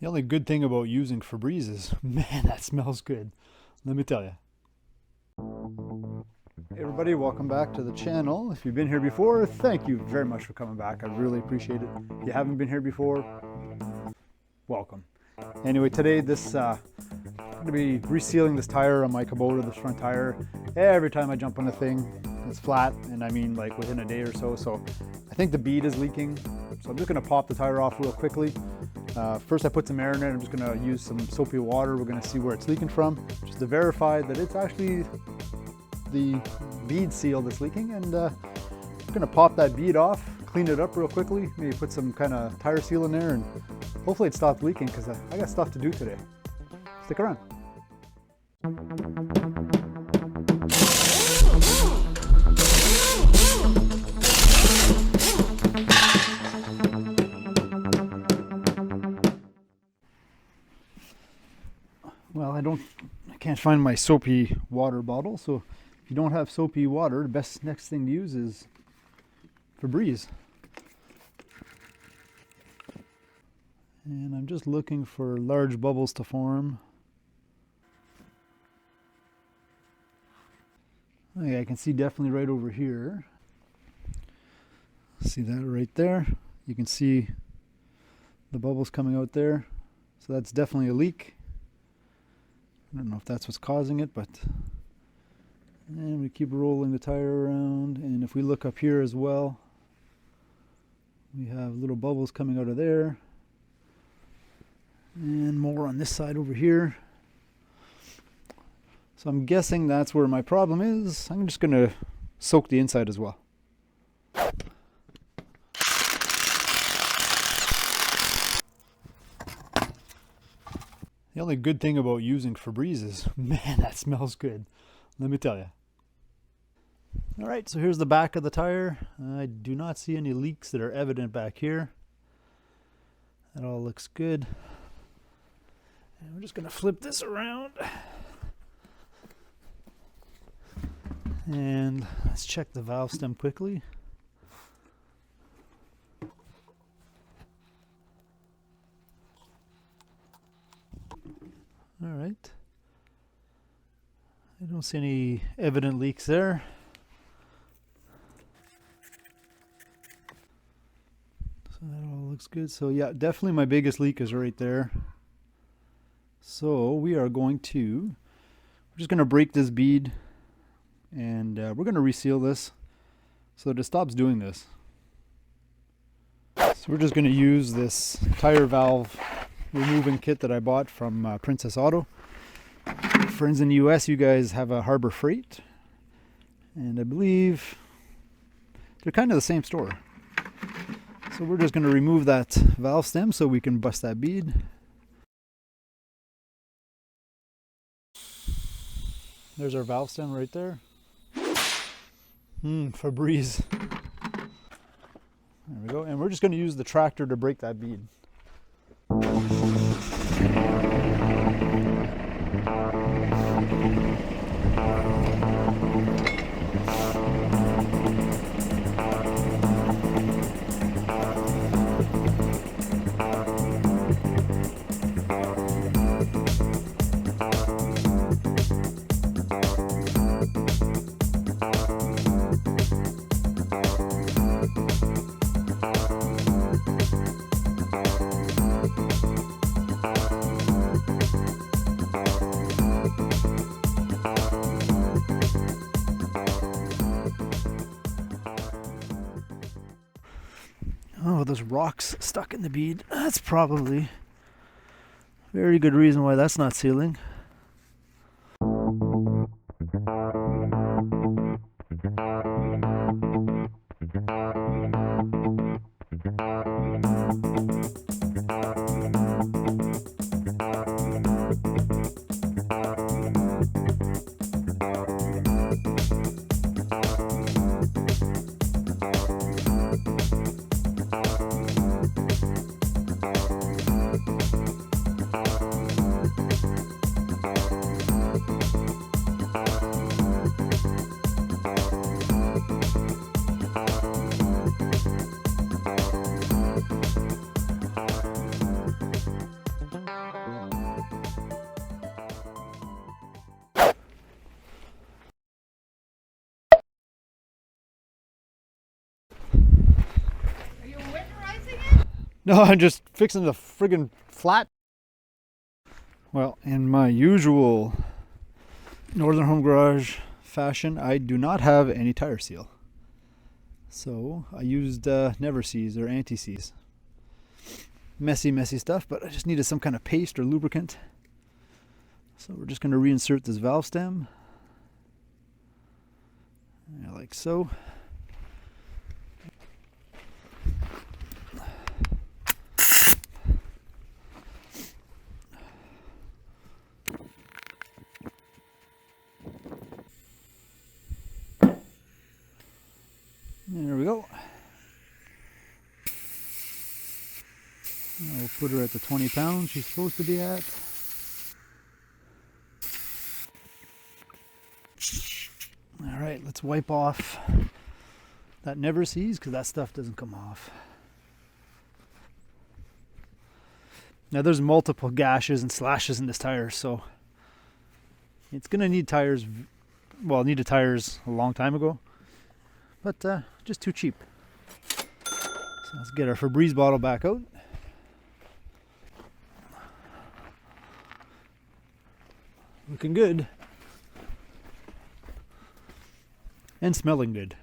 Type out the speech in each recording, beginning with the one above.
The only good thing about using Febreze is, man, that smells good. Let me tell you. Hey everybody, welcome back to the channel. If you've been here before, thank you very much for coming back. I really appreciate it. If you haven't been here before, welcome. Anyway, today I'm going to be resealing this tire on my Kubota, this front tire. Every time I jump on a thing, it's flat, and I mean like within a day or so. So I think the bead is leaking. So I'm just going to pop the tire off real quickly. First I put some air in it. I'm just going to use some soapy water. We're going to see where it's leaking from, just to verify that it's actually the bead seal that's leaking. And I'm going to pop that bead off, clean it up real quickly, maybe put some kind of tire seal in there, and hopefully it stopped leaking because I got stuff to do today. Stick around. Well, I can't find my soapy water bottle, so if you don't have soapy water, the next thing to use is Febreze. And I'm just looking for large bubbles to form. Okay, I can see definitely right over here. See that right there? You can see the bubbles coming out there. So that's definitely a leak. I don't know if that's what's causing it, but and we keep rolling the tire around, and if we look up here as well, we have little bubbles coming out of there, and more on this side over here. So I'm guessing that's where my problem is. I'm just going to soak the inside as well. The only good thing about using Febreze is, man, that smells good. Let me tell you. All right, so here's the back of the tire. I do not see any leaks that are evident back here. That all looks good. And we're just going to flip this around. And let's check the valve stem quickly. All right. I don't see any evident leaks there. So that all looks good. So yeah, definitely my biggest leak is right there. So we're just going to break this bead, and we're going to reseal this so that it stops doing this. So we're just going to use this tire valve removing kit that I bought from Princess Auto. Friends in the US, you guys have a Harbor Freight, and I believe they're kind of the same store. So we're just going to remove that valve stem so we can bust that bead. There's our valve stem right there. Febreze. There we go. And we're just going to use the tractor to break that bead. Oh, there's rocks stuck in the bead. That's probably a very good reason why that's not sealing. No, I'm just fixing the friggin' flat. Well, in my usual Northern Home Garage fashion, I do not have any tire seal. So I used Never Seas or Anti-Seas. Messy stuff, but I just needed some kind of paste or lubricant. So we're just going to reinsert this valve stem. Like so. There we go. I'll put her at the 20 pounds she's supposed to be at. All right, let's wipe off that Never Seas because that stuff doesn't come off. Now there's multiple gashes and slashes in this tire, so it's gonna need tires. Well, it needed tires a long time ago, but just too cheap. So let's get our Febreze bottle back out. Looking good. And smelling good.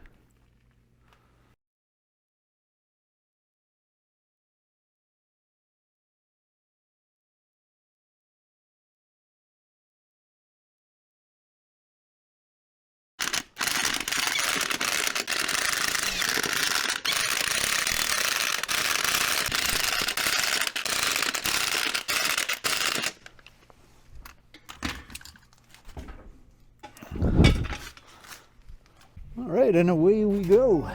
All right, and away we go.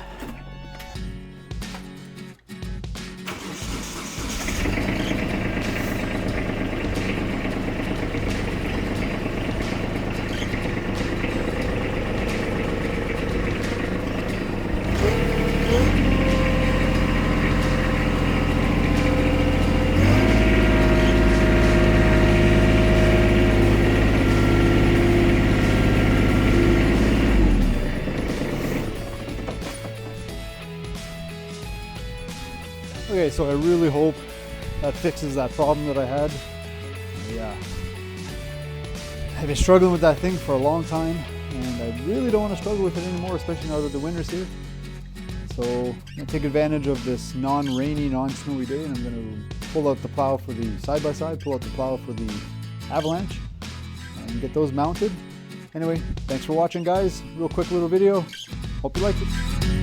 Okay, so I really hope that fixes that problem that I had. Yeah, I've been struggling with that thing for a long time, and I really don't want to struggle with it anymore, especially now that the winter's here. So I'm going to take advantage of this non-rainy, non-snowy day, and I'm going to pull out the plow for the side-by-side, pull out the plow for the Avalanche, and get those mounted. Anyway, thanks for watching, guys. Real quick little video. Hope you liked it.